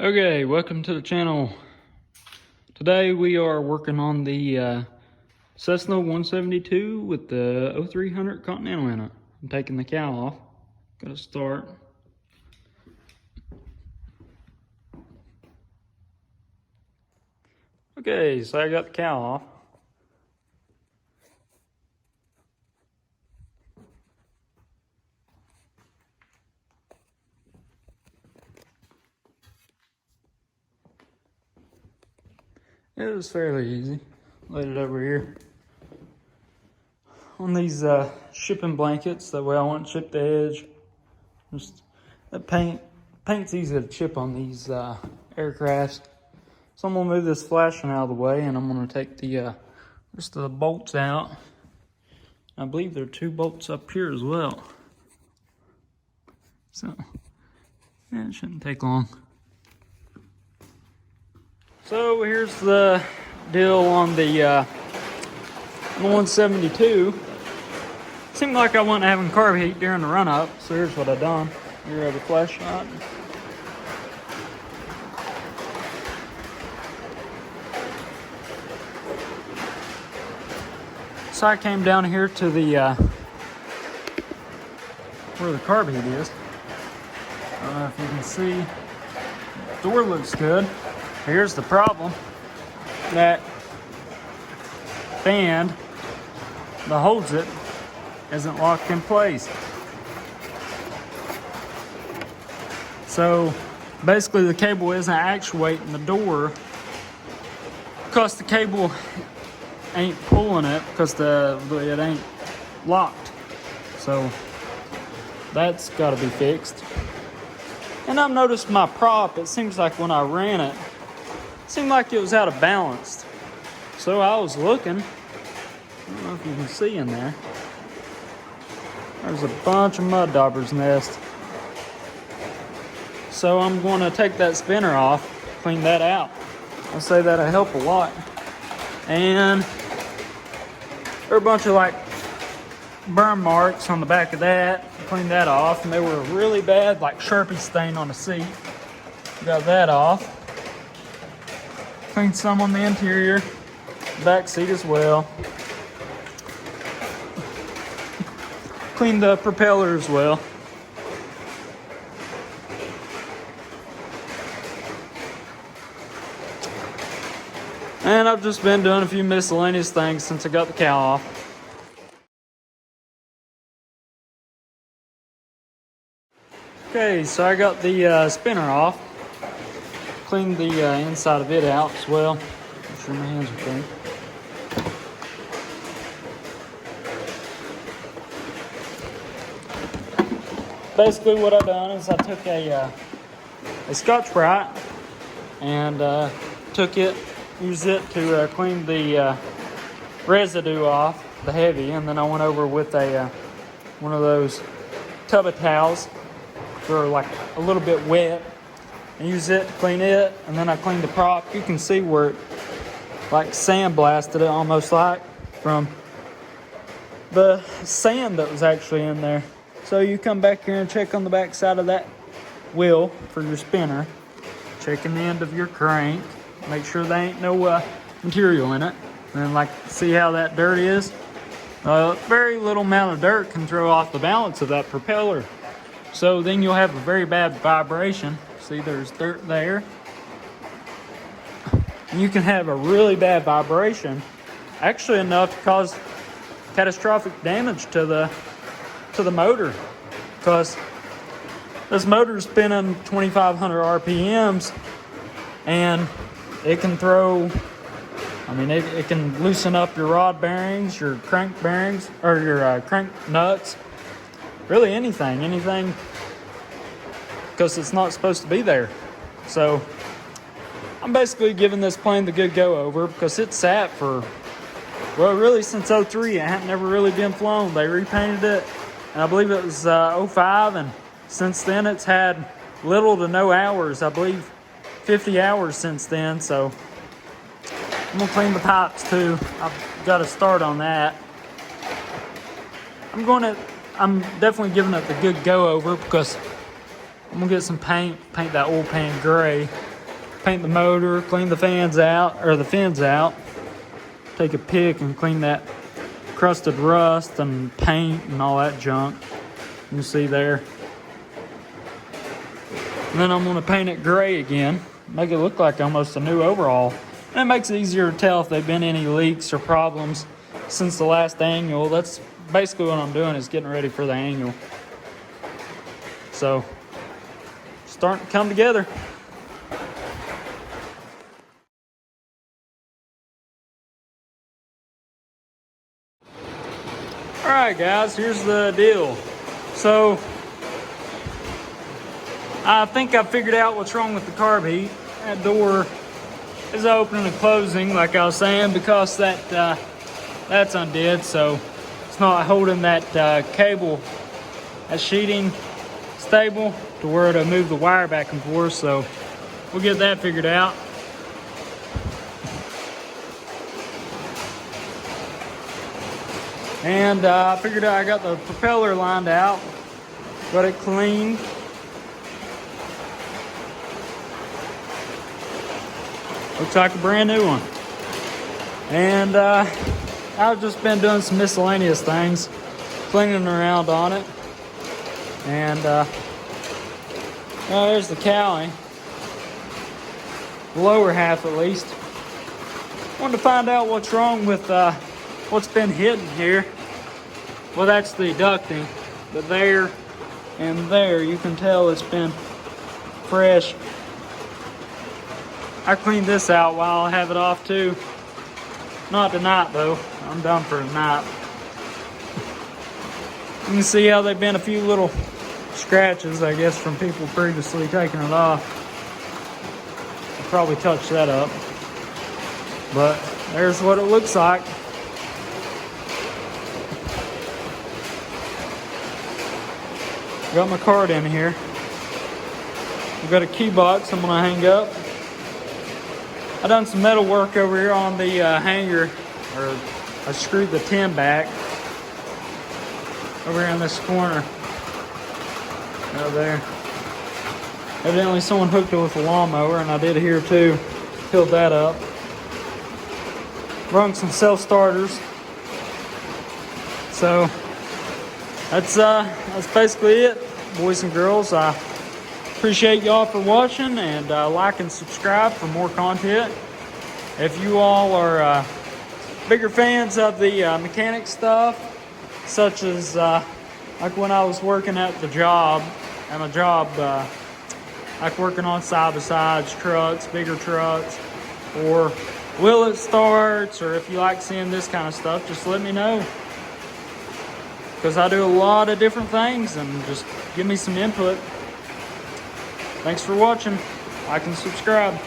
Okay, welcome to the channel. Today we are working on the Cessna 172 with the 0300 Continental in it. I'm taking the cowl off. Gotta start. Okay, so I got the cowl off. It was fairly easy. Laid it over here on these shipping blankets. That way I won't chip the edge. Just that paint's easy to chip on these aircrafts. So I'm gonna move this flashing out of the way, and I'm gonna take the rest of the bolts out. I believe there are 2 bolts up here as well. So yeah, it shouldn't take long. So here's the deal on the 172. Seemed like I wasn't having carb heat during the run-up, so here's what I done. Here I have a flashlight. So I came down here to the where the carb heat is. I don't know if you can see. The door looks good. Here's the problem. That band that holds it isn't locked in place. So basically the cable isn't actuating the door because the cable ain't pulling it because it ain't locked. So that's got to be fixed. And I've noticed my prop, it seems like when I ran it, seemed like it was out of balance. So I was looking. I don't know if you can see in there. There's a bunch of mud daubers nest. So I'm going to take that spinner off, clean that out. I'll say that'll help a lot. And there are a bunch of like burn marks on the back of that. Clean that off, and they were really bad, like Sharpie stain on the seat. Got that off. Cleaned some on the interior, back seat as well. Cleaned the propeller as well. And I've just been doing a few miscellaneous things since I got the cowl off. Okay, so I got the spinner off. Cleaned the inside of it out as well. Make sure my hands are clean. Basically what I've done is I took a Scotch-Brite and used it to clean the residue off, the heavy, and then I went over with one of those tub of towels. They're like a little bit wet. And use it to clean it, and then I cleaned the prop. You can see where it like sandblasted it almost like from the sand that was actually in there. So you come back here and check on the back side of that wheel for your spinner. Checking the end of your crank. Make sure there ain't no material in it. And then like see how that dirt is? Very little amount of dirt can throw off the balance of that propeller. So then you'll have a very bad vibration. See, there's dirt there. And you can have a really bad vibration, actually enough to cause catastrophic damage to the motor, because this motor is spinning 2,500 RPMs, and it can it can loosen up your rod bearings, your crank bearings, or your crank nuts, really anything. Because it's not supposed to be there. So I'm basically giving this plane the good go over because it sat for, well, really since 03. It hadn't never really been flown. They repainted it, and I believe it was 05, and since then it's had little to no hours. I believe 50 hours since then. So I'm gonna clean the pipes too. I've got to start on that. I'm definitely giving it the good go over because I'm gonna get some paint that oil pan gray, paint the motor, clean the fans out, or the fins out. Take a pick and clean that crusted rust and paint and all that junk you see there. And then I'm gonna paint it gray again, make it look like almost a new overhaul. And it makes it easier to tell if there've been any leaks or problems since the last annual. That's basically what I'm doing, is getting ready for the annual. So, starting to come together. Alright guys, here's the deal. So, I think I figured out what's wrong with the carb heat. That door is opening and closing, like I was saying, because that's undid, so it's not holding that cable, that sheeting stable to where it'll move the wire back and forth. So we'll get that figured out. And I figured out I got the propeller lined out, got it cleaned. Looks like a brand new one. And I've just been doing some miscellaneous things, cleaning around on it. And well, there's the cowling, the lower half at least. Wanted to find out what's wrong with what's been hidden here. Well, that's the ducting, but there and there you can tell it's been fresh. I cleaned this out while I have it off too. Not tonight though, I'm done for tonight. You can see how they've been a few little scratches, I guess, from people previously taking it off. I'll probably touch that up. But there's what it looks like. Got my card in here. I've got a key box I'm gonna hang up. I done some metal work over here on the hanger, or I screwed the tin back over here in this corner. Over there. Evidently someone hooked it with a lawnmower, and I did here too. Filled that up. Rung some self-starters. So that's basically it, boys and girls. I appreciate y'all for watching, and like and subscribe for more content. If you all are bigger fans of the mechanic stuff, such as like when I was working at the job, like working on side-by-sides, trucks, bigger trucks, or will it starts, or if you like seeing this kind of stuff, just let me know. Because I do a lot of different things, and just give me some input. Thanks for watching. Like and subscribe.